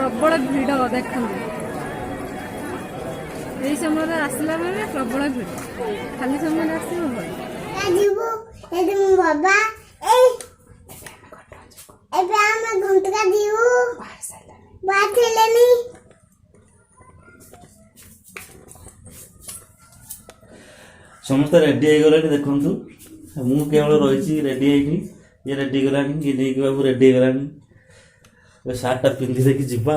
प्रबल भिड़ देखते यही समय आसला बेले प्रबल भिड़ खाली समय आस बाबा घंटा दीऊ समस्त रेडी हो गले देखु मु केवल रही रेडी है ये रेडी गला ये नहीं बाबू रेडी गला सार्टा पिंधि देखी जीवा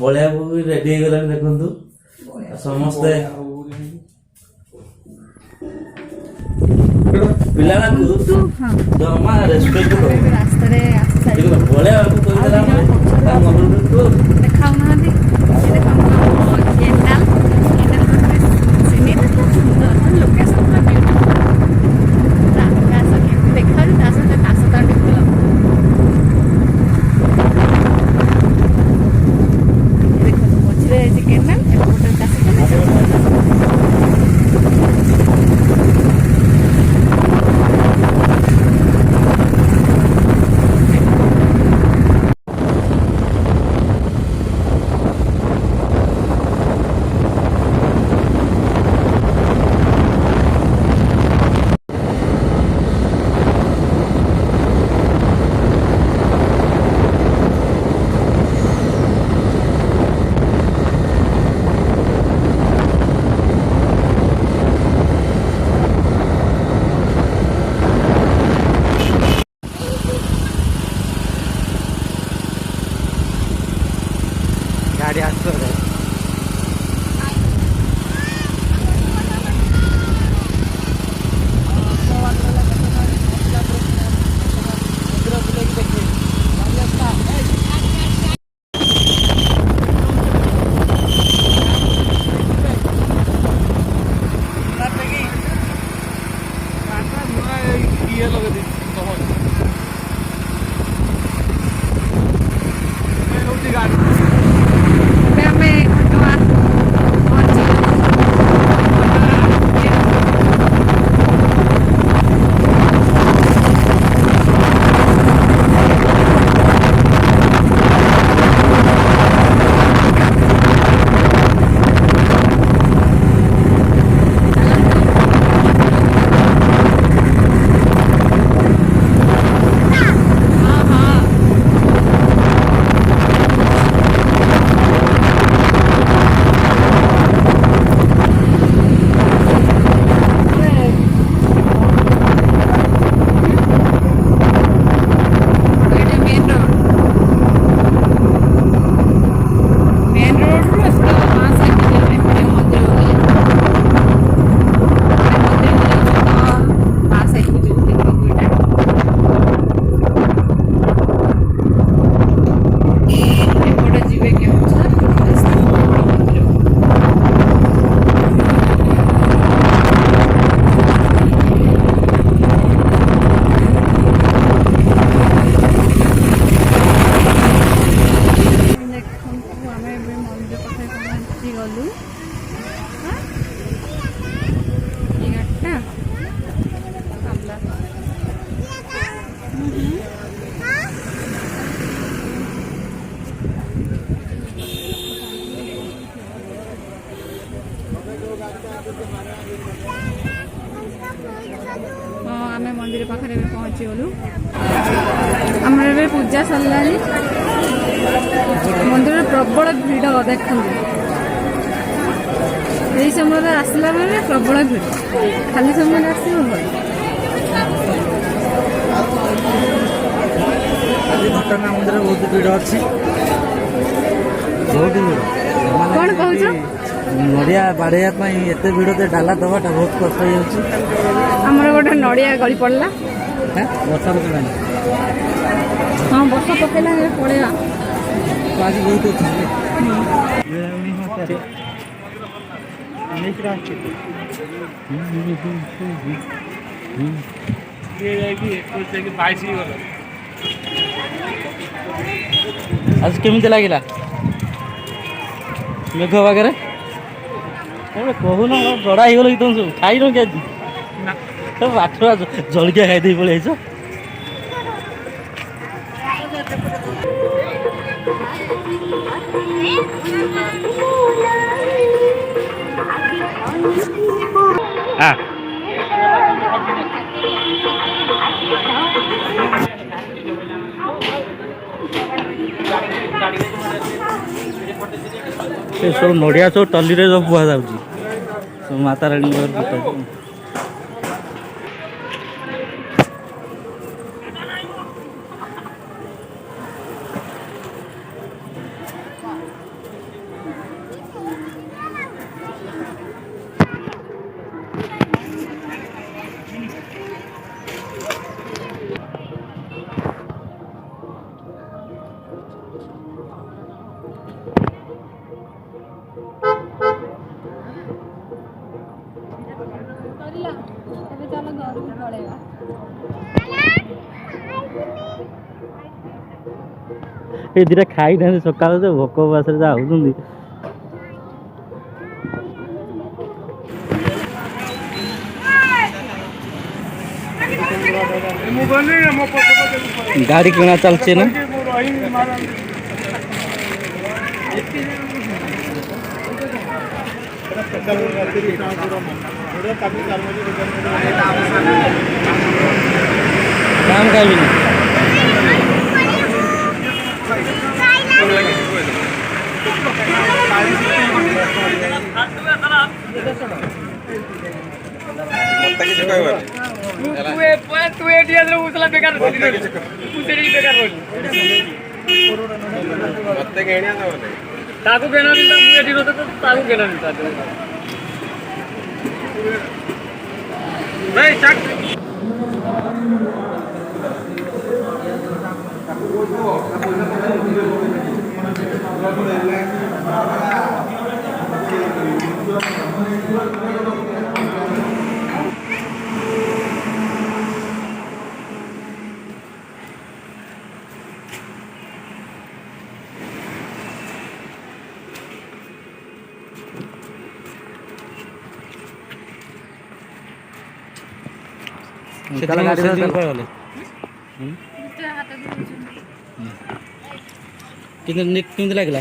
बलिया भी रेडी हो गला देखु समस्ते पिला जमा रेस्पेक्ट बलिया गाड़ी आस आम मंदिर पाखे पहुँची गलु आम पूजा सरला मंदिर प्रबल भिड़ देखते यही समय आसला बेले प्रबल भिड़ खाली समय आस घटना मंदिर बहुत भिड़ अच्छी बहुत कौन कह नड़िया बाड़े एत भिड़ से डाला दबाटा बहुत कष्ट होमर गोटे नड़िया गली पड़ा वर्षा पकड़ा हाँ वर्षा पकड़ा पड़ेगा आज बहुत आज केମିତି ଲାଗିଲା ମେଘ ପାଗରେ? କହୁନ ଜଡ଼ା ହେଇଗଲ କି ତମ ସବୁ ଖାଇନ କି ଆଜି? ବାଟରେ ଜଳଖିଆ ଖାଇଦେଇ ପଳେଇ ଯାଇଛ। ସେ ସବୁ ନଡ଼ିଆ ସବୁ ଟଲିରେ ସବୁ ବୁହା ଯାଉଛି ସବୁ ମାତା ରାଣୀଙ୍କର ଫଟୋ। ଏବେ ଚାଲ ଘରକୁ ପଳେଇବା। ଏ ଦିଟା ଖାଇନାହାନ୍ତି ସକାଳୁ ଯେ ଭୋକ ବାସରେ ଯାହା ହଉଛନ୍ତି। ଗାଡ଼ି କିଣା ଚାଲିଛି ନା? काम ଖାଇବିନି। ତାକୁ କେନା ନିତା ମୁଁ ଏଠି ରହତେ ତ ତାକୁ କେନା ନିତା ଭାଇ ଚାକ୍ କେମିତି ଲାଗିଲା?